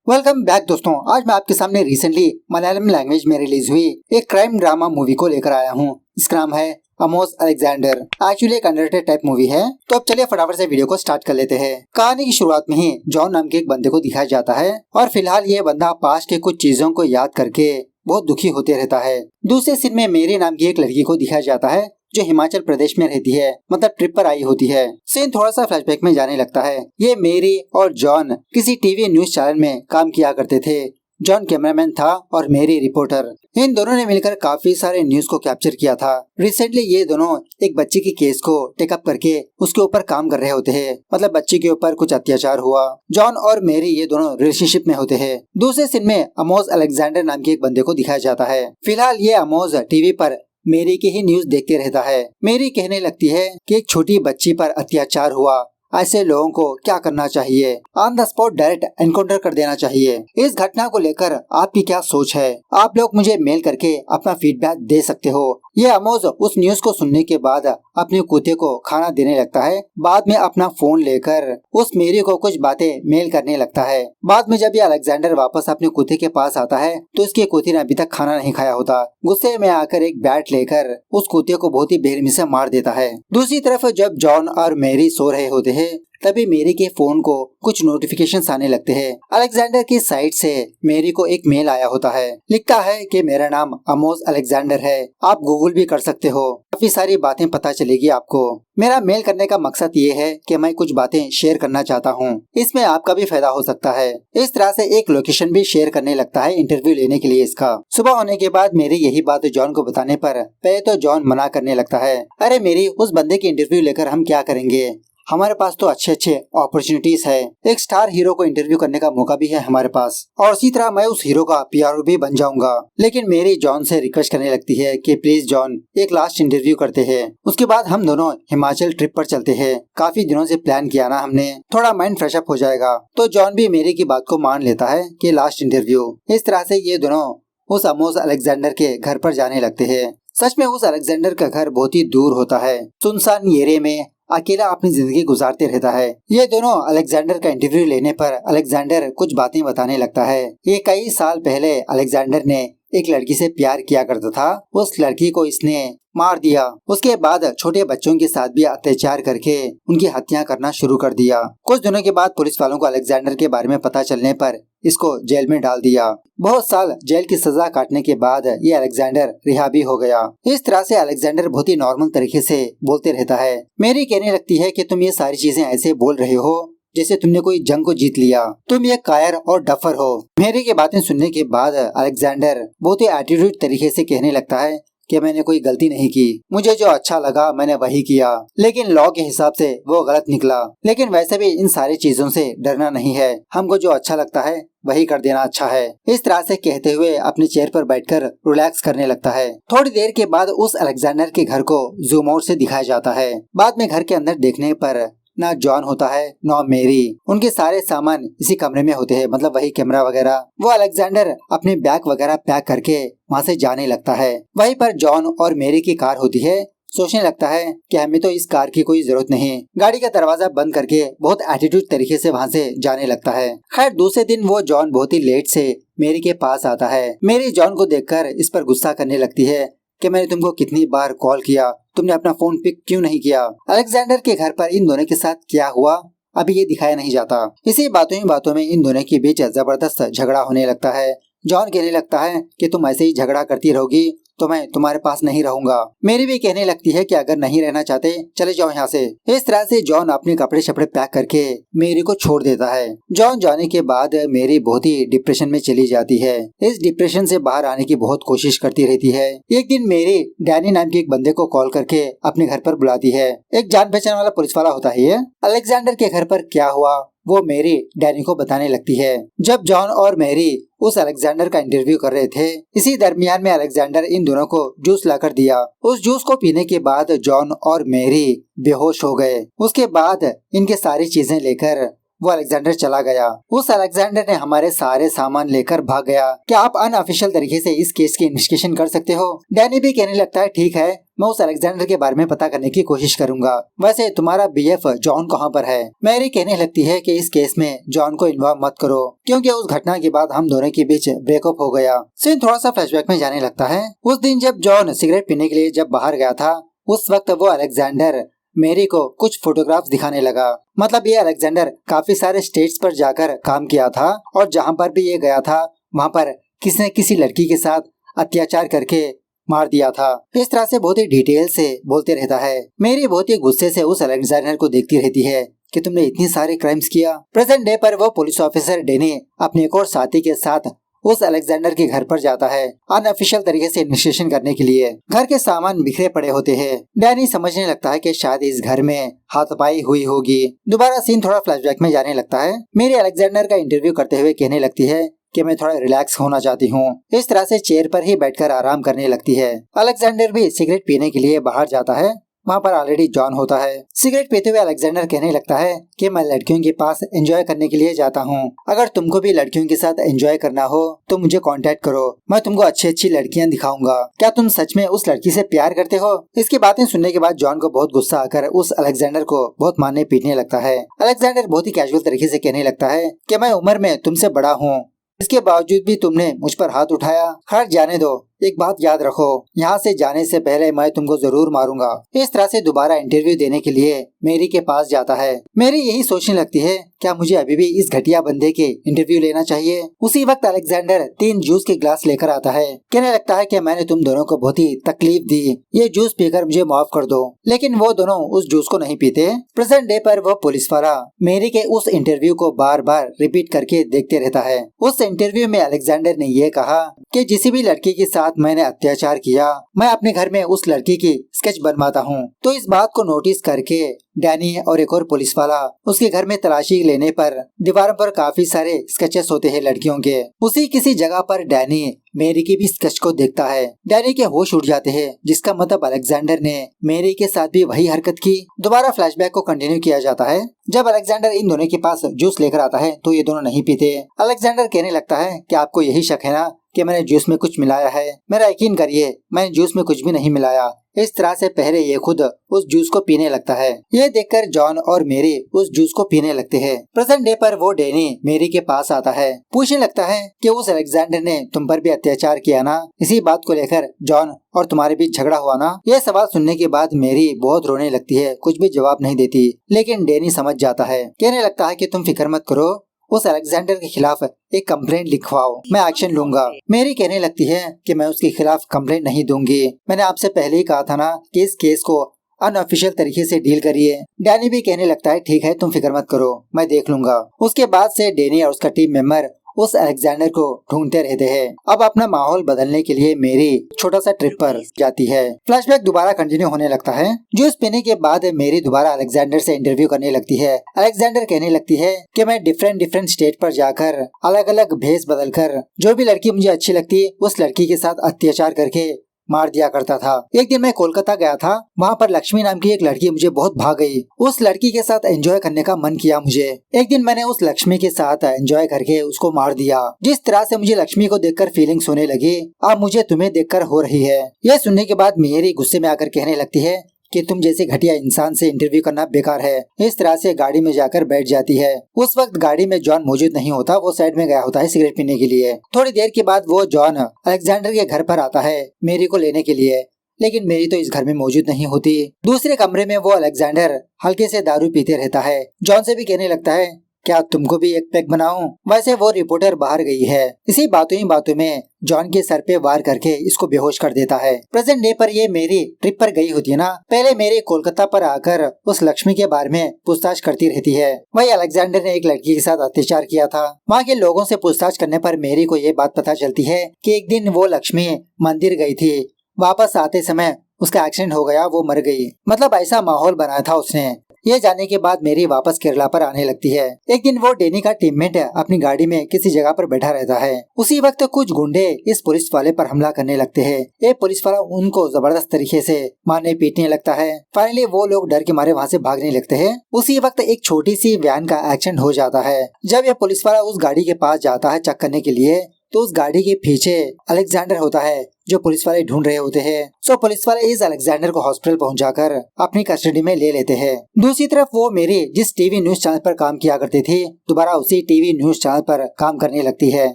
Welcome back दोस्तों। आज मैं आपके सामने रिसेंटली मलयालम लैंग्वेज में रिलीज हुई एक क्राइम ड्रामा मूवी को लेकर आया हूँ। इसका नाम है अमोस अलेक्जेंडर। एक्चुअली एक अंडररेटेड टाइप मूवी है। तो अब चलिए फटाफट से वीडियो को स्टार्ट कर लेते हैं। कहानी की शुरुआत में ही जॉन नाम के एक बंदे को दिखाया जाता है और फिलहाल ये बंदा पास्ट के कुछ चीजों को याद करके बहुत दुखी होते रहता है। दूसरे सीन में मेरी नाम की एक लड़की को दिखाया जाता है जो हिमाचल प्रदेश में रहती है, मतलब ट्रिप पर आई होती है। सीन थोड़ा सा फ्लैशबैक में जाने लगता है। ये मेरी और जॉन किसी टीवी न्यूज चैनल में काम किया करते थे। जॉन कैमरामैन था और मेरी रिपोर्टर। इन दोनों ने मिलकर काफी सारे न्यूज को कैप्चर किया था। रिसेंटली ये दोनों एक बच्चे की केस को टेकअप करके उसके ऊपर काम कर रहे होते हैं, मतलब बच्चे के ऊपर कुछ अत्याचार हुआ। जॉन और मेरी ये दोनों रिलेशनशिप में होते हैं। दूसरे सीन में अमोस अलेक्जेंडर नाम के एक बंदे को दिखाया जाता है। फिलहाल ये अमोस टीवी पर मेरी की ही न्यूज देखते रहता है। मेरी कहने लगती है कि एक छोटी बच्ची पर अत्याचार हुआ, ऐसे लोगों को क्या करना चाहिए, on the spot direct encounter कर देना चाहिए। इस घटना को लेकर आपकी क्या सोच है? आप लोग मुझे मेल करके अपना फीडबैक दे सकते हो। ये अमोज उस न्यूज को सुनने के बाद अपने कुत्ते को खाना देने लगता है। बाद में अपना फोन लेकर उस मेरी को कुछ बातें मेल करने लगता है। बाद में जब ये अलेक्जेंडर वापस अपने कुत्ते के पास आता है तो इसके कुत्ते ने अभी तक खाना नहीं खाया होता। गुस्से में आकर एक बैट लेकर उस कुत्ते को बहुत ही बेरहमी से मार देता है। दूसरी तरफ जब जॉन और मेरी सो रहे होते हैं तभी मेरी के फोन को कुछ नोटिफिकेशंस आने लगते हैं। अलेक्जेंडर की साइट से मेरी को एक मेल आया होता है। लिखता है कि मेरा नाम अमोस अलेक्जेंडर है, आप गूगल भी कर सकते हो, काफी सारी बातें पता चलेगी आपको। मेरा मेल करने का मकसद ये है कि मैं कुछ बातें शेयर करना चाहता हूँ, इसमें आपका भी फायदा हो सकता है। इस तरह से एक लोकेशन भी शेयर करने लगता है इंटरव्यू लेने के लिए इसका। सुबह होने के बाद मेरी यही बात जॉन को बताने पर पहले तो जॉन मना करने लगता है। अरे मेरी, उस बंदे की इंटरव्यू लेकर हम क्या करेंगे, हमारे पास तो अच्छे अच्छे अपॉर्चुनिटीज है। एक स्टार हीरो को इंटरव्यू करने का मौका भी है हमारे पास, और इसी तरह मैं उस हीरो का पीआरओ भी बन जाऊंगा। लेकिन मेरी जॉन से रिक्वेस्ट करने लगती है कि प्लीज जॉन एक लास्ट इंटरव्यू करते हैं, उसके बाद हम दोनों हिमाचल ट्रिप पर चलते हैं। काफी दिनों से प्लान किया ना हमने, थोड़ा माइंड फ्रेश अप हो जाएगा। तो जॉन भी मेरी की बात को मान लेता है कि लास्ट इंटरव्यू। इस तरह से ये दोनों उस अमोस अलेक्जेंडर के घर पर जाने लगते हैं। सच में उस अलेक्जेंडर का घर बहुत ही दूर होता है, सुनसान एरिया में अकेला अपनी जिंदगी गुजारते रहता है। ये दोनों अलेक्जेंडर का इंटरव्यू लेने पर अलेक्जेंडर कुछ बातें बताने लगता है। ये कई साल पहले अलेक्जेंडर ने एक लड़की से प्यार किया करता था, उस लड़की को इसने मार दिया। उसके बाद छोटे बच्चों के साथ भी अत्याचार करके उनकी हत्या करना शुरू कर दिया। कुछ दिनों के बाद पुलिस वालों को अलेक्जेंडर के बारे में पता चलने पर इसको जेल में डाल दिया। बहुत साल जेल की सजा काटने के बाद ये अलेक्जेंडर रिहा भी हो गया। इस तरह से अलेक्जेंडर बहुत ही नॉर्मल तरीके से बोलते रहता है। मेरी कहने लगती है कि तुम ये सारी चीजें ऐसे बोल रहे हो जैसे तुमने कोई जंग को जीत लिया, तुम ये कायर और डफर हो। मेरी की बातें सुनने के बाद अलेक्जेंडर बहुत ही एटीट्यूड तरीके से कहने लगता है कि मैंने कोई गलती नहीं की, मुझे जो अच्छा लगा मैंने वही किया, लेकिन लॉ के हिसाब से वो गलत निकला। लेकिन वैसे भी इन सारी चीजों से डरना नहीं है, हमको जो अच्छा लगता है वही कर देना अच्छा है। इस तरह से कहते हुए अपने चेयर पर बैठकर रिलैक्स करने लगता है। थोड़ी देर के बाद उस अलेक्जेंडर के घर को जूम आउट से दिखाया जाता है। बाद में घर के अंदर देखने पर ना जॉन होता है ना मेरी, उनके सारे सामान इसी कमरे में होते हैं, मतलब वही कैमरा वगैरह। वो अलेक्जेंडर अपने बैग वगैरह पैक करके वहाँ से जाने लगता है। वहीं पर जॉन और मेरी की कार होती है। सोचने लगता है कि हमें तो इस कार की कोई जरूरत नहीं। गाड़ी का दरवाजा बंद करके बहुत एटीट्यूड तरीके से वहाँ से जाने लगता है। खैर दूसरे दिन वो जॉन बहुत ही लेट से मेरी के पास आता है। मेरी जॉन को देखकर इस पर गुस्सा करने लगती है कि मैंने तुमको कितनी बार कॉल किया, तुमने अपना फोन पिक क्यों नहीं किया। अलेक्जेंडर के घर पर इन दोनों के साथ क्या हुआ अभी ये दिखाया नहीं जाता। इसी बातों में इन दोनों के बीच जबरदस्त झगड़ा होने लगता है। जॉन कहने लगता है कि तुम ऐसे ही झगड़ा करती रहोगी तो मैं तुम्हारे पास नहीं रहूंगा। मेरी भी कहने लगती है कि अगर नहीं रहना चाहते चले जाओ यहाँ से। इस तरह से जॉन अपने कपड़े शपड़े पैक करके मेरी को छोड़ देता है। जॉन जाने के बाद मेरी बहुत ही डिप्रेशन में चली जाती है। इस डिप्रेशन से बाहर आने की बहुत कोशिश करती रहती है। एक दिन मेरी डैनी नाम के एक बंदे को कॉल करके अपने घर पर बुलाती है। एक जान पहचान वाला पुलिस वाला होता है ये। अलेक्जेंडर के घर पर क्या हुआ वो मेरी डैनी को बताने लगती है। जब जॉन और मेरी उस अलेक्जेंडर का इंटरव्यू कर रहे थे, इसी दरमियान में अलेक्जेंडर इन दोनों को जूस लाकर दिया। उस जूस को पीने के बाद जॉन और मेरी बेहोश हो गए। उसके बाद इनके सारी चीजें लेकर वो अलेक्जेंडर चला गया। उस अलेक्जेंडर ने हमारे सारे सामान लेकर भाग गया। क्या आप अनऑफिशियल तरीके से इस केस की इन्वेस्टिगेशन कर सकते हो? डैनी भी कहने लगता है ठीक है, मैं उस अलेक्जेंडर के बारे में पता करने की कोशिश करूंगा। वैसे तुम्हारा बीएफ जॉन कहाँ पर है? मैरी कहने लगती है कि इस केस में जॉन को इन्वॉल्व मत करो, क्योंकि उस घटना के बाद हम दोनों के बीच ब्रेकअप हो गया। सीन थोड़ा सा फ्लैशबैक में जाने लगता है। उस दिन जब जॉन सिगरेट पीने के लिए जब बाहर गया था, उस वक्त वो अलेक्जेंडर मेरी को कुछ फोटोग्राफ्स दिखाने लगा। मतलब ये अलेक्जेंडर काफी सारे स्टेट्स पर जाकर काम किया था और जहाँ पर भी ये गया था वहाँ पर किसी न किसी लड़की के साथ अत्याचार करके मार दिया था। इस तरह से बहुत ही डिटेल से बोलते रहता है। मेरी बहुत ही गुस्से से उस अलेक्जेंडर को देखती रहती है कि तुमने इतनी सारे क्राइम्स किया। प्रेजेंट डे पर वो पुलिस ऑफिसर डेनी अपने एक और साथी के साथ उस अलेक्जेंडर के घर पर जाता है अनऑफिशियल तरीके से इन्वेस्टिगेशन करने के लिए। घर के सामान बिखरे पड़े होते हैं। डैनी समझने लगता है कि शायद इस घर में हाथापाई हुई होगी। दोबारा सीन थोड़ा फ्लैशबैक में जाने लगता है। मेरी अलेक्जेंडर का इंटरव्यू करते हुए कहने लगती है कि मैं थोड़ा रिलैक्स होना चाहती हूँ। इस तरह से चेयर पर ही बैठकर आराम करने लगती है। अलेक्जेंडर भी सिगरेट पीने के लिए बाहर जाता है। वहाँ पर ऑलरेडी जॉन होता है। सिगरेट पीते हुए अलेक्जेंडर कहने लगता है कि मैं लड़कियों के पास एंजॉय करने के लिए जाता हूँ। अगर तुमको भी लड़कियों के साथ एंजॉय करना हो तो मुझे कांटेक्ट करो, मैं तुमको अच्छी अच्छी लड़कियाँ दिखाऊंगा। क्या तुम सच में उस लड़की से प्यार करते हो? इसकी बातें सुनने के बाद जॉन को बहुत गुस्सा आकर उस अलेक्जेंडर को बहुत मारने पीटने लगता है। अलेक्जेंडर बहुत ही कैजुअल तरीके से कहने लगता है कि मैं उम्र में तुमसे बड़ा हूँ, इसके बावजूद भी तुमने मुझ पर हाथ उठाया। खैर जाने दो, एक बात याद रखो, यहाँ से जाने से पहले मैं तुमको जरूर मारूंगा। इस तरह से दोबारा इंटरव्यू देने के लिए मेरी के पास जाता है। मेरी यही सोचने लगती है क्या मुझे अभी भी इस घटिया बंदे के इंटरव्यू लेना चाहिए। उसी वक्त अलेक्जेंडर 3 जूस के ग्लास लेकर आता है। कहने लगता है कि मैंने तुम दोनों को बहुत ही तकलीफ दी, ये जूस पीकर मुझे माफ कर दो। लेकिन वो दोनों उस जूस को नहीं पीते। प्रेजेंट डे पर वो पुलिस वाला मेरी के उस इंटरव्यू को बार बार रिपीट करके देखते रहता है। उस इंटरव्यू में अलेक्जेंडर ने ये कहा कि जिस भी लड़की के साथ मैंने अत्याचार किया, मैं अपने घर में उस लड़की की स्केच बनवाता हूँ। तो इस बात को नोटिस करके डैनी और एक और पुलिस वाला उसके घर में तलाशी लेने पर दीवारों पर काफी सारे स्केचेस होते हैं लड़कियों के। उसी किसी जगह पर डैनी मेरी के भी स्केच को देखता है। डैनी के होश उड़ जाते हैं, जिसका मतलब अलेक्जेंडर ने मेरी के साथ भी वही हरकत की। दोबारा फ्लैशबैक को कंटिन्यू किया जाता है। जब अलेक्जेंडर इन दोनों के पास जूस लेकर आता है तो ये दोनों नहीं पीते। अलेक्जेंडर कहने लगता है कि आपको यही शक है ना कि मैंने जूस में कुछ मिलाया है। मेरा यकीन करिए, मैंने जूस में कुछ भी नहीं मिलाया। इस तरह से पहले ये खुद उस जूस को पीने लगता है। ये देखकर जॉन और मेरी उस जूस को पीने लगते हैं। प्रेजेंट डे पर वो डैनी मेरी के पास आता है। पूछने लगता है कि उस अलेक्जेंडर ने तुम पर भी अत्याचार किया ना, इसी बात को लेकर जॉन और तुम्हारे बीच झगड़ा हुआ ना। ये सवाल सुनने के बाद मेरी बहुत रोने लगती है, कुछ भी जवाब नहीं देती। लेकिन डैनी समझ जाता है। कहने लगता है कि तुम फिक्र मत करो, उस अलेक्जेंडर के खिलाफ एक कंप्लेंट लिखवाओ, मैं एक्शन लूंगा। मेरी कहने लगती है कि मैं उसके खिलाफ कंप्लेंट नहीं दूंगी। मैंने आपसे पहले ही कहा था ना कि इस केस को अनऑफिशियल तरीके से डील करिए। डैनी भी कहने लगता है ठीक है, तुम फिक्र मत करो, मैं देख लूंगा। उसके बाद से डैनी और उसका टीम मेंबर उस अलेक्जेंडर को ढूंढते रहते हैं। अब अपना माहौल बदलने के लिए मेरी छोटा सा ट्रिप पर जाती है। फ्लैशबैक दोबारा कंटिन्यू होने लगता है। जूस पीने के बाद मेरी दोबारा अलेक्जेंडर से इंटरव्यू करने लगती है। अलेक्जेंडर कहने लगती है कि मैं डिफरेंट स्टेट पर जाकर अलग अलग भेष बदलकर जो भी लड़की मुझे अच्छी लगती उस लड़की के साथ अत्याचार करके मार दिया करता था। एक दिन मैं कोलकाता गया था, वहाँ पर लक्ष्मी नाम की एक लड़की मुझे बहुत भाग गई। उस लड़की के साथ एंजॉय करने का मन किया मुझे। एक दिन मैंने उस लक्ष्मी के साथ एंजॉय करके उसको मार दिया। जिस तरह से मुझे लक्ष्मी को देखकर फीलिंग्स होने लगी, अब मुझे तुम्हें देखकर हो रही है। यह सुनने के बाद मेरी गुस्से में आकर कहने लगती है कि तुम जैसे घटिया इंसान से इंटरव्यू करना बेकार है। इस तरह से गाड़ी में जाकर बैठ जाती है। उस वक्त गाड़ी में जॉन मौजूद नहीं होता, वो साइड में गया होता है सिगरेट पीने के लिए। थोड़ी देर के बाद वो जॉन अलेक्जेंडर के घर पर आता है मेरी को लेने के लिए, लेकिन मेरी तो इस घर में मौजूद नहीं होती। दूसरे कमरे में वो अलेक्जेंडर हल्के से दारू पीते रहता है। जॉन से भी कहने लगता है क्या तुमको भी एक पैक बनाऊं? वैसे वो रिपोर्टर बाहर गई है। इसी बातों ही बातों में जॉन के सर पे वार करके इसको बेहोश कर देता है। प्रेजेंट डे पर ये मेरी ट्रिप पर गई होती है ना, पहले मेरी कोलकाता पर आकर उस लक्ष्मी के बारे में पूछताछ करती रहती है। वही अलेक्जेंडर ने एक लड़की के साथ अत्याचार किया था। वहाँ के लोगों से पूछताछ करने पर मेरी को ये बात पता चलती है कि एक दिन वो लक्ष्मी मंदिर गई थी, वापस आते समय उसका एक्सीडेंट हो गया, वो मर गई। मतलब ऐसा माहौल बनाया था उसने। ये जाने के बाद मेरी वापस केरला पर आने लगती है। एक दिन वो डेनी का टीममेट अपनी गाड़ी में किसी जगह पर बैठा रहता है। उसी वक्त कुछ गुंडे इस पुलिस वाले पर हमला करने लगते हैं। ये पुलिस वाला उनको जबरदस्त तरीके से मारने पीटने लगता है। फाइनली वो लोग डर के मारे वहाँ से भागने लगते हैं। उसी वक्त एक छोटी सी वैन का एक्सीडेंट हो जाता है। जब ये पुलिस वाला उस गाड़ी के पास जाता है चेक करने के लिए, तो उस गाड़ी के पीछे अलेक्जेंडर होता है जो पुलिस वाले ढूंढ रहे होते हैं। सो पुलिस वाले इस अलेक्जेंडर को हॉस्पिटल पहुंचाकर अपनी कस्टडी में ले लेते हैं। दूसरी तरफ वो मेरी जिस टीवी न्यूज चैनल पर काम किया करती थी, दोबारा उसी टीवी न्यूज चैनल पर काम करने लगती है।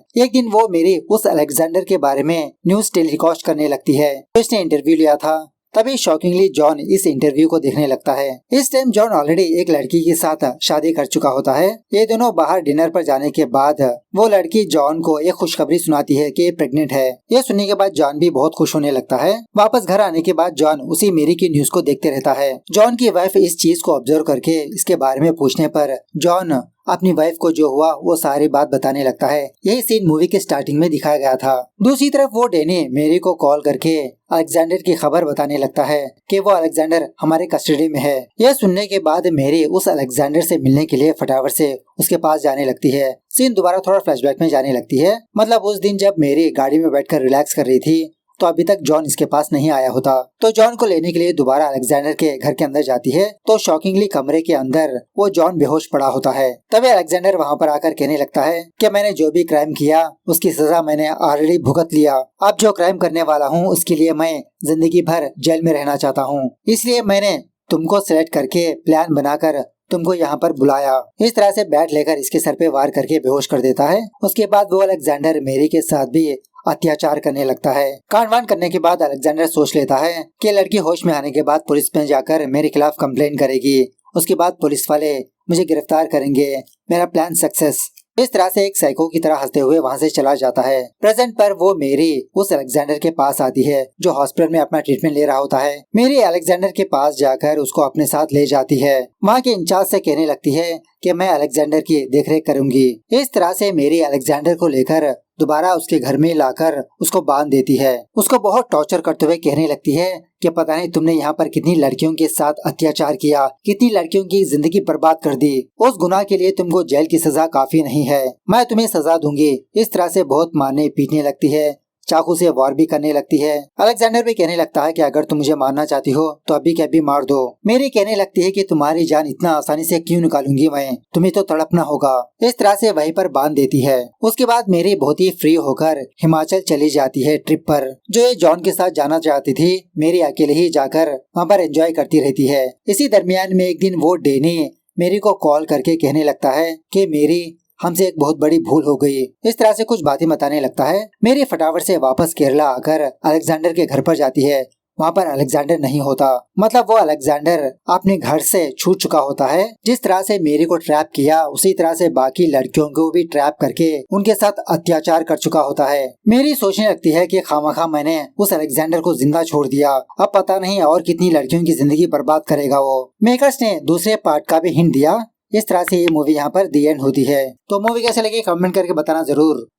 एक दिन वो मेरी उस अलेक्जेंडर के बारे में न्यूज टेलीकास्ट करने लगती है। तो इसने इंटरव्यू लिया था। तभी शॉकिंगली जॉन इस इंटरव्यू को देखने लगता है। इस टाइम जॉन ऑलरेडी एक लड़की के साथ शादी कर चुका होता है। ये दोनों बाहर डिनर पर जाने के बाद वो लड़की जॉन को एक खुशखबरी सुनाती है कि प्रेग्नेंट है। ये सुनने के बाद जॉन भी बहुत खुश होने लगता है। वापस घर आने के बाद जॉन उसी मेरी की न्यूज को देखते रहता है। जॉन की वाइफ इस चीज को ऑब्जर्व करके इसके बारे में पूछने पर जॉन अपनी वाइफ को जो हुआ वो सारी बात बताने लगता है। यही सीन मूवी के स्टार्टिंग में दिखाया गया था। दूसरी तरफ वो डेनी मेरी को कॉल करके अलेक्जेंडर की खबर बताने लगता है कि वो अलेक्जेंडर हमारे कस्टडी में है। यह सुनने के बाद मेरी उस अलेक्जेंडर से मिलने के लिए फटाफट से उसके पास जाने लगती है। सीन दोबारा थोड़ा फ्लैशबैक में जाने लगती है। मतलब उस दिन जब मेरी गाड़ी में बैठकर रिलैक्स कर रही थी तो अभी तक जॉन इसके पास नहीं आया होता। तो जॉन को लेने के लिए दोबारा अलेक्जेंडर के घर के अंदर जाती है। तो शॉकिंगली कमरे के अंदर वो जॉन बेहोश पड़ा होता है। तभी अलेक्जेंडर वहाँ पर आकर कहने लगता है कि मैंने जो भी क्राइम किया उसकी सजा मैंने ऑलरेडी भुगत लिया। अब जो क्राइम करने वाला हूँ उसके लिए मैं जिंदगी भर जेल में रहना चाहता हूँ। इसलिए मैंने तुमको सिलेक्ट करके प्लान बनाकर तुमको यहाँ पर बुलाया। इस तरह से बैट लेकर इसके सर पे वार करके बेहोश कर देता है। उसके बाद वो अलेक्जेंडर मेरी के साथ भी अत्याचार करने लगता है। कांडवान करने के बाद अलेक्जेंडर सोच लेता है कि लड़की होश में आने के बाद पुलिस में जाकर मेरे खिलाफ कंप्लेन करेगी। उसके बाद पुलिस वाले मुझे गिरफ्तार करेंगे। मेरा प्लान सक्सेस। इस तरह से एक साइको की तरह हंसते हुए वहाँ से चला जाता है। प्रेजेंट पर वो मेरी उस अलेक्जेंडर के पास आती है जो हॉस्पिटल में अपना ट्रीटमेंट ले रहा होता है। मेरी अलेक्जेंडर के पास जाकर उसको अपने साथ ले जाती है। वहाँ के इंचार्ज से कहने लगती है कि मैं अलेक्जेंडर की देखरेख करूंगी। इस तरह से मेरी अलेक्जेंडर को लेकर दोबारा उसके घर में लाकर उसको बांध देती है। उसको बहुत टॉर्चर करते हुए कहने लगती है कि पता नहीं तुमने यहाँ पर कितनी लड़कियों के साथ अत्याचार किया, कितनी लड़कियों की जिंदगी बर्बाद कर दी। उस गुनाह के लिए तुमको जेल की सजा काफी नहीं है, मैं तुम्हें सजा दूंगी। इस तरह से बहुत मारने पीटने लगती है। चाकू से वार भी करने लगती है। अलेक्जेंडर भी कहने लगता है कि अगर तुम मुझे मारना चाहती हो तो अभी के अभी मार दो। मेरी कहने लगती है कि तुम्हारी जान इतना आसानी से क्यों निकालूंगी मैं, तुम्हें तो तड़पना होगा। इस तरह से वहीं पर बांध देती है। उसके बाद मेरी बहुत ही फ्री होकर हिमाचल चली जाती है ट्रिप पर। जो ये जॉन के साथ जाना चाहती थी, मेरी अकेले ही जाकर वहाँ पर एंजॉय करती रहती है। इसी दरमियान में एक दिन वो डेनी मेरी को कॉल करके कहने लगता है कि मेरी हमसे एक बहुत बड़ी भूल हो गई। इस तरह से कुछ बातें बताने लगता है। मेरी फटाफट से वापस केरला आकर अलेक्जेंडर के घर पर जाती है। वहाँ पर अलेक्जेंडर नहीं होता। मतलब वो अलेक्जेंडर अपने घर से छूट चुका होता है। जिस तरह से मेरी को ट्रैप किया उसी तरह से बाकी लड़कियों को भी ट्रैप करके उनके साथ अत्याचार कर चुका होता है। मेरी सोचने लगती है कि खामखा मैंने उस अलेक्जेंडर को जिंदा छोड़ दिया, अब पता नहीं और कितनी लड़कियों की जिंदगी बर्बाद करेगा वो। मेकर्स ने दूसरे पार्ट का भी हिंट दिया। इस तरह से ये मूवी यहाँ पर दी एंड होती है। तो मूवी कैसे लगी कमेंट करके बताना जरूर।